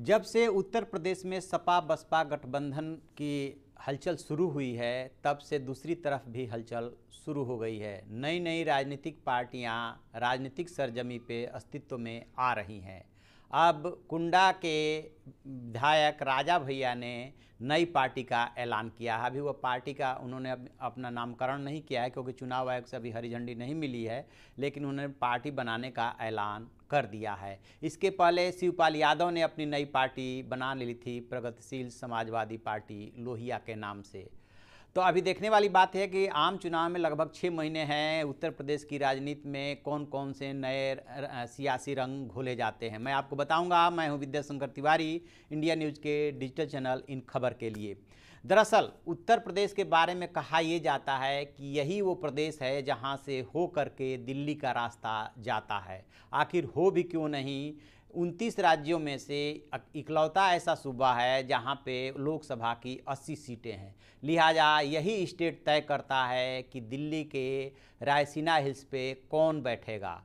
जब से उत्तर प्रदेश में सपा बसपा गठबंधन की हलचल शुरू हुई है, तब से दूसरी तरफ भी हलचल शुरू हो गई है। नई नई राजनीतिक पार्टियां राजनीतिक सरजमी पे अस्तित्व में आ रही हैं। अब कुंडा के विधायक राजा भैया ने नई पार्टी का ऐलान किया है। अभी वो पार्टी का उन्होंने अपना नामकरण नहीं किया है क्योंकि चुनाव आयोग से अभी हरी झंडी नहीं मिली है, लेकिन उन्होंने पार्टी बनाने का ऐलान कर दिया है। इसके पहले शिवपाल यादव ने अपनी नई पार्टी बना ली थी, प्रगतिशील समाजवादी पार्टी लोहिया के नाम से। तो अभी देखने वाली बात है कि आम चुनाव में लगभग 6 महीने हैं। उत्तर प्रदेश की राजनीति में कौन कौन से नए सियासी रंग घोले जाते हैं, मैं आपको बताऊंगा। मैं हूं विद्याशंकर तिवारी, इंडिया न्यूज़ के डिजिटल चैनल इन खबर के लिए। दरअसल उत्तर प्रदेश के बारे में कहा यह जाता है कि यही वो प्रदेश है जहां से हो करके दिल्ली का रास्ता जाता है। आखिर हो भी क्यों नहीं, 29 राज्यों में से इकलौता ऐसा सूबा है जहां पे लोकसभा की 80 सीटें हैं। लिहाजा यही स्टेट तय करता है कि दिल्ली के रायसीना हिल्स पे कौन बैठेगा।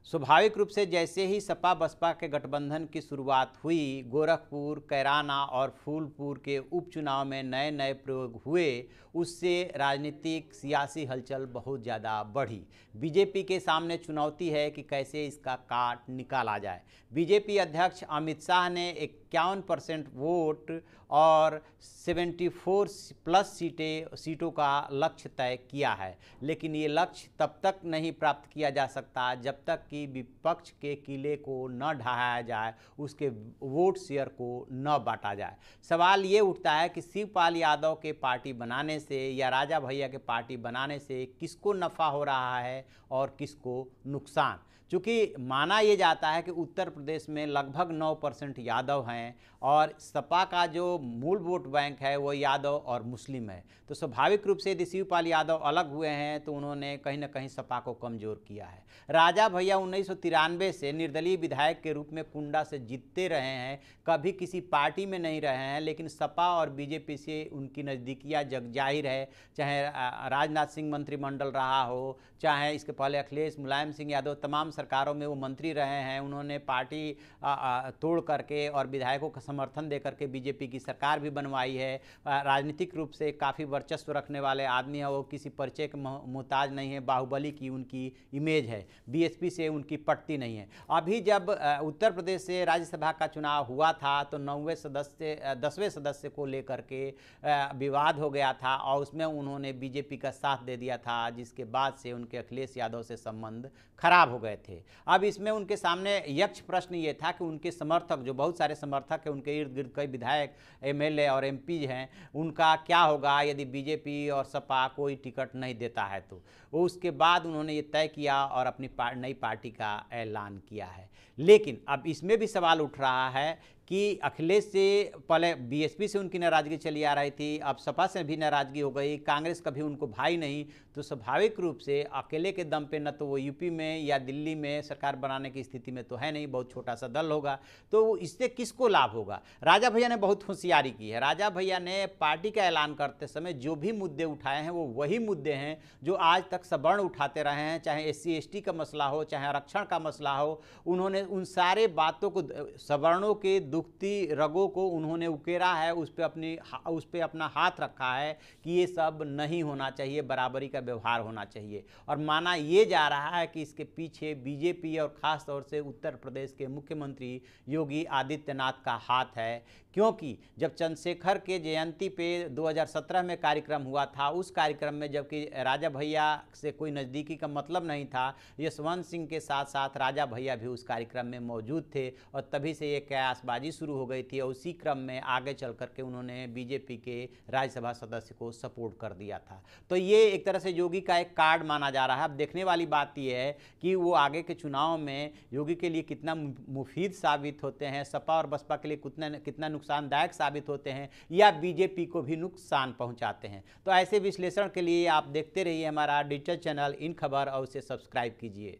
स्वाभाविक रूप से जैसे ही सपा बसपा के गठबंधन की शुरुआत हुई, गोरखपुर, कैराना और फूलपुर के उपचुनाव में नए नए प्रयोग हुए, उससे राजनीतिक सियासी हलचल बहुत ज़्यादा बढ़ी। बीजेपी के सामने चुनौती है कि कैसे इसका काट निकाला जाए। बीजेपी अध्यक्ष अमित शाह ने 51% वोट और 74+ सीटों का लक्ष्य तय किया है, लेकिन ये लक्ष्य तब तक नहीं प्राप्त किया जा सकता जब तक कि विपक्ष के किले को न ढहाया जाए, उसके वोट शेयर को न बांटा जाए। सवाल ये उठता है कि शिवपाल यादव के पार्टी बनाने से या राजा भैया के पार्टी बनाने से किसको नफ़ा हो रहा है और किसको नुकसान। चूँकि माना यह जाता है कि उत्तर प्रदेश में लगभग 9% यादव हैं और सपा का जो मूल वोट बैंक है वो यादव और मुस्लिम है, तो स्वाभाविक रूप से यदि शिवपाल यादव अलग हुए हैं तो उन्होंने कहीं ना कहीं सपा को कमज़ोर किया है। राजा भैया 1993 से निर्दलीय विधायक के रूप में कुंडा से जीतते रहे हैं, कभी किसी पार्टी में नहीं रहे हैं, लेकिन सपा और बीजेपी से उनकी नज़दीकियाँ जग जाहिर है। चाहे राजनाथ सिंह मंत्रिमंडल रहा हो, चाहे इसके पहले अखिलेश मुलायम सिंह यादव, तमाम सरकारों में वो मंत्री रहे हैं। उन्होंने पार्टी तोड़ करके और विधायकों का समर्थन दे करके बीजेपी की सरकार भी बनवाई है। राजनीतिक रूप से काफ़ी वर्चस्व रखने वाले आदमी हैं, वो किसी परिचय के मोहताज नहीं है। बाहुबली की उनकी इमेज है, बीएसपी से उनकी पटती नहीं है। अभी जब उत्तर प्रदेश से राज्यसभा का चुनाव हुआ था तो 10वें सदस्य को लेकर के विवाद हो गया था और उसमें उन्होंने बीजेपी का साथ दे दिया था, जिसके बाद से उनके अखिलेश यादव से संबंध खराब हो गए थे। अब इसमें उनके सामने यक्ष प्रश्न ये था कि उनके समर्थक, जो बहुत सारे समर्थक हैं, उनके इर्द गिर्द कई विधायक, एमएलए और एमपी हैं, उनका क्या होगा यदि बीजेपी और सपा कोई टिकट नहीं देता है। तो उसके बाद उन्होंने ये तय किया और अपनी नई पार्टी का ऐलान किया है। लेकिन अब इसमें भी सवाल उठ रहा है कि अखिलेश से पहले बीएसपी से उनकी नाराज़गी चली आ रही थी, अब सपा से भी नाराज़गी हो गई, कांग्रेस कभी उनको भाई नहीं, तो स्वाभाविक रूप से अकेले के दम पे न तो वो यूपी में या दिल्ली में सरकार बनाने की स्थिति में तो है नहीं, बहुत छोटा सा दल होगा, तो इससे किसको लाभ होगा। राजा भैया ने बहुत होशियारी की है। राजा भैया ने पार्टी का ऐलान करते समय जो भी मुद्दे उठाए हैं वो वही मुद्दे हैं जो आज तक सवर्ण उठाते रहे हैं, चाहे SC ST का मसला हो, चाहे आरक्षण का मसला हो। उन्होंने उन सारे बातों को, सवर्णों के दुखती रगों को उन्होंने उकेरा है, उस पर अपना हाथ रखा है कि ये सब नहीं होना चाहिए, बराबरी का व्यवहार होना चाहिए। और माना ये जा रहा है कि इसके पीछे बीजेपी और ख़ास तौर से उत्तर प्रदेश के मुख्यमंत्री योगी आदित्यनाथ का हाथ है, क्योंकि जब चंद्रशेखर के जयंती पे 2017 में कार्यक्रम हुआ था, उस कार्यक्रम में जबकि राजा भैया से कोई नज़दीकी का मतलब नहीं था, यशवंत सिंह के साथ साथ राजा भैया भी उस कार्यक्रम में मौजूद थे और तभी से ये कयासबाजी शुरू हो गई थी और उसी क्रम में आगे चल करके उन्होंने बीजेपी के राज्यसभा सदस्य को सपोर्ट कर दिया था। तो ये एक तरह से योगी का एक कार्ड माना जा रहा है। अब देखने वाली बात यह है कि वो आगे के चुनाव में योगी के लिए कितना मुफीद साबित होते हैं, सपा और बसपा के लिए कितना नुकसानदायक साबित होते हैं या बीजेपी को भी नुकसान पहुंचाते हैं। तो ऐसे विश्लेषण के लिए आप देखते रहिए हमारा डिजिटल चैनल इन खबर और उसे सब्सक्राइब कीजिए।